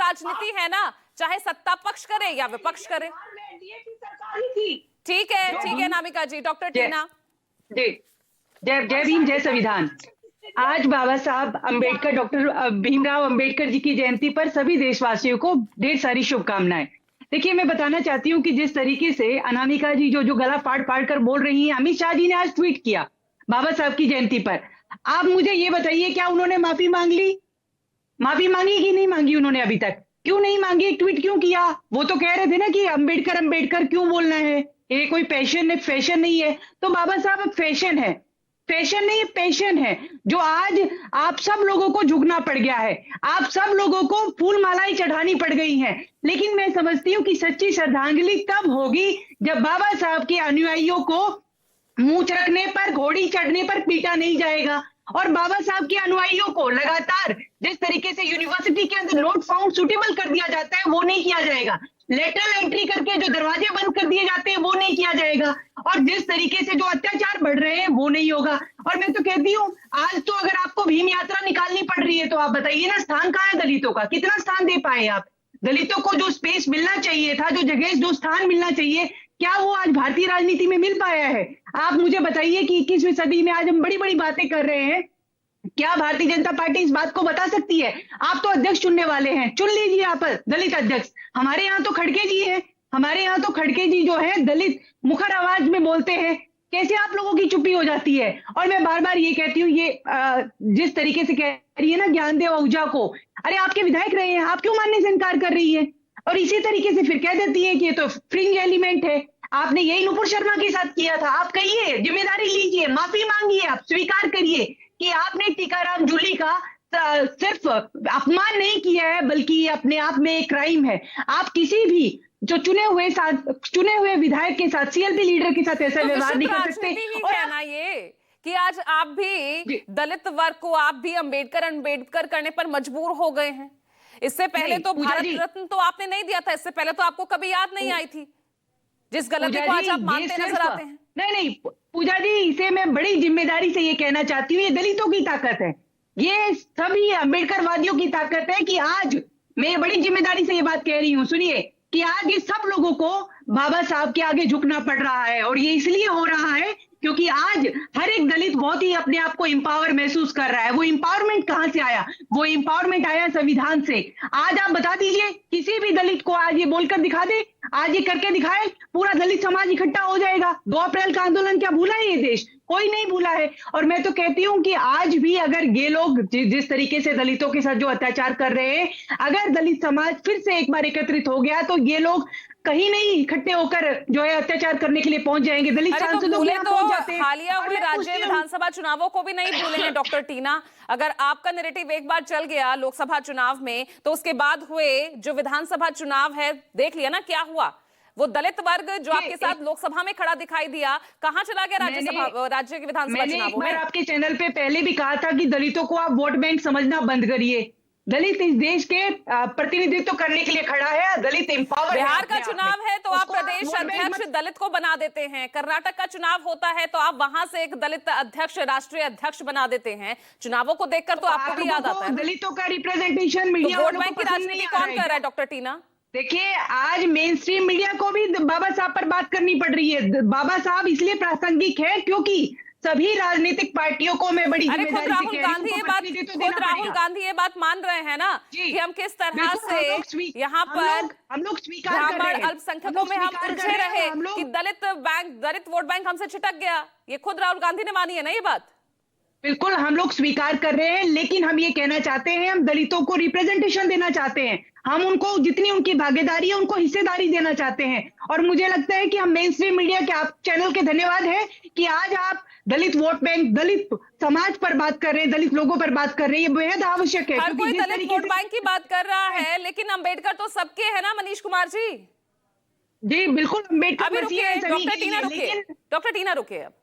राजनीति है ना, चाहे सत्ता पक्ष करे या विपक्ष करे। ठीक है नामिका जी। डॉक्टर टीना जी, जय जय भीम, जय संविधान। आज बाबा साहब अम्बेडकर, डॉक्टर भीमराव अम्बेडकर जी की जयंती पर सभी देशवासियों को ढेर सारी शुभकामनाएं। देखिए, मैं बताना चाहती हूँ कि जिस तरीके से अनामिका जी जो गला फाड़ फाड़ कर बोल रही हैं, अमित शाह जी ने आज ट्वीट किया बाबा साहब की जयंती पर। आप मुझे ये बताइए, क्या उन्होंने माफी मांग ली? माफी मांगी कि नहीं मांगी उन्होंने अभी तक? क्यों नहीं मांगी? ट्वीट क्यों किया? वो तो कह रहे थे ना कि अम्बेडकर अम्बेडकर क्यों बोलना है, ये कोई पैशन है, फैशन नहीं है। तो बाबा साहब अब फैशन है, फैशन नहीं, पैशन है, जो आज आप सब लोगों को झुकना पड़ गया है। आप सब लोगों को फूल मालाएं चढ़ानी पड़ गई हैं। लेकिन मैं समझती हूँ कि सच्ची श्रद्धांजलि तब होगी जब बाबा साहब के अनुयायियों को मूंछ रखने पर, घोड़ी चढ़ने पर पीटा नहीं जाएगा। और बाबा साहब के अनुयायियों को लगातार जिस तरीके से यूनिवर्सिटी के अंदर नोट फाउंड सुटेबल कर दिया जाता है, वो नहीं किया जाएगा। लेटरल एंट्री करके जो दरवाजे बंद कर दिए जाते हैं, वो नहीं किया जाएगा। और जिस तरीके से जो अत्याचार बढ़ रहे हैं, वो नहीं होगा। और मैं तो कहती हूँ, आज तो अगर आपको भीम यात्रा निकालनी पड़ रही है, तो आप बताइए ना, स्थान कहाँ है दलितों का? कितना स्थान दे पाए आप? दलितों को जो स्पेस मिलना चाहिए था, जो जगह, जो स्थान मिलना चाहिए, क्या वो आज भारतीय राजनीति में मिल पाया है? आप मुझे बताइए कि 21वीं सदी में आज हम बड़ी बड़ी बातें कर रहे हैं, क्या भारतीय जनता पार्टी इस बात को बता सकती है? आप तो अध्यक्ष चुनने वाले हैं, चुन लीजिए आप दलित अध्यक्ष। हमारे यहाँ तो खड़गे जी हैं, हमारे यहाँ तो खड़गे जी जो है दलित मुखर आवाज में बोलते हैं। कैसे आप लोगों की चुप्पी हो जाती है? और मैं बार बार ये कहती हूँ, ये जिस तरीके से कह रही है ना ज्ञानदेव आहूजा को, अरे आपके विधायक रहे हैं, आप क्यों मानने से इनकार कर रही है? और इसी तरीके से फिर कह देती है कि ये तो फ्रिंज एलिमेंट है। आपने यही नुपुर शर्मा के साथ किया था। आप कहिए, जिम्मेदारी लीजिए, माफी मांगिए, आप स्वीकार करिए कि आपने टीकाराम जूली का सिर्फ अपमान नहीं किया है, बल्कि अपने आप में एक क्राइम है। आप किसी भी जो चुने हुए विधायक के साथ, सीएलपी लीडर के साथ ऐसा व्यवहार नहीं कर सकते। और है ना ये कि आज आप भी दलित वर्ग को आप भी अम्बेडकर करने पर मजबूर हो गए हैं। इससे पहले तो भारत रत्न तो आपने नहीं दिया था, इससे पहले तो आपको कभी याद नहीं आई थी, जिस गलती को आज आप मानते नजर आते हैं। नहीं पूजा जी, इसे मैं बड़ी जिम्मेदारी से ये कहना चाहती हूँ, ये दलितों की ताकत है, ये सभी अम्बेडकर वादियों की ताकत है कि आज मैं बड़ी जिम्मेदारी से ये बात कह रही हूँ। सुनिए कि आज ये सब लोगों को बाबा साहब के आगे झुकना पड़ रहा है, और ये इसलिए हो रहा है क्योंकि आज हर एक दलित बहुत ही अपने आप को एम्पावर महसूस कर रहा है। वो एम्पावरमेंट कहां से आया? वो एम्पावरमेंट आया संविधान से। आज आप बता दीजिए, किसी भी दलित को आज ये बोलकर दिखा दे, आज ये करके दिखाए, पूरा दलित समाज इकट्ठा हो जाएगा। 2 अप्रैल का आंदोलन क्या भूला है ये देश? कोई नहीं भूला है। और मैं तो कहती हूँ कि आज भी अगर ये लोग जिस तरीके से दलितों के साथ जो अत्याचार कर रहे हैं, अगर दलित समाज फिर से एक बार एकत्रित हो गया, तो ये लोग कहीं नहीं इकट्ठे होकर जो है अत्याचार करने के लिए पहुंच जाएंगे। दलित सांसदों के पहुंच जाते हैं। हालिया हुए राज्य विधानसभा चुनावों को भी नहीं भूले हैं डॉक्टर टीना। अगर आपका नैरेटिव एक बार चल गया लोकसभा चुनाव में, तो उसके बाद हुए जो विधानसभा चुनाव है, देख लिया ना क्या हुआ। वो दलित वर्ग जो आपके साथ लोकसभा में खड़ा दिखाई दिया, कहां चला गया राज्य के विधानसभा चुनावों में? आपके चैनल पे पहले भी कहा था कि दलितों को आप वोट बैंक समझना बंद करिए। दलित इस देश के प्रतिनिधित्व करने के लिए खड़ा है, दलित एम्पावर। बिहार का चुनाव है तो आप प्रदेश अध्यक्ष दलित को बना देते हैं, कर्नाटक का चुनाव होता है तो आप वहां से एक दलित अध्यक्ष, राष्ट्रीय अध्यक्ष बना देते हैं। चुनावों को देखकर तो आपको भी याद आता है दलितों का रिप्रेजेंटेशन मीडिया। वोट बैंक की राजनीति कौन कर रहा है डॉक्टर टीना? देखिए, आज मेन स्ट्रीम मीडिया को भी बाबा साहब पर बात करनी पड़ रही है। बाबा साहब इसलिए प्रासंगिक है क्योंकि सभी राजनीतिक पार्टियों को मैं बड़ी जिम्मेदारी से कह रही हूं, खुद राहुल गांधी ये बात मान रहे हैं ना कि हम किस तरह से यहाँ पर हम लोग स्वीकार कर रहे हैं, अल्पसंख्यकों में हम उलझे रहे कि दलित वोट बैंक हमसे छिटक गया। ये खुद राहुल गांधी ने मानी है ना ये बात? बिल्कुल, हम लोग स्वीकार कर रहे हैं, लेकिन हम ये कहना चाहते हैं, हम दलितों को रिप्रेजेंटेशन देना चाहते हैं। हम उनको जितनी उनकी भागीदारी है, उनको हिस्सेदारी देना चाहते हैं। और मुझे लगता है कि हम मेन स्ट्रीम मीडिया के आप चैनल के धन्यवाद है कि आज आप दलित वोट बैंक, दलित समाज पर बात कर रहे हैं, दलित लोगों पर बात कर रहे हैं। ये बेहद आवश्यक है। हर कोई दलित वोट बैंक की बात कर रहा है, लेकिन अम्बेडकर तो सबके है ना मनीष कुमार जी। जी बिल्कुल, अम्बेडकर डॉक्टर टीना रुकिए अब।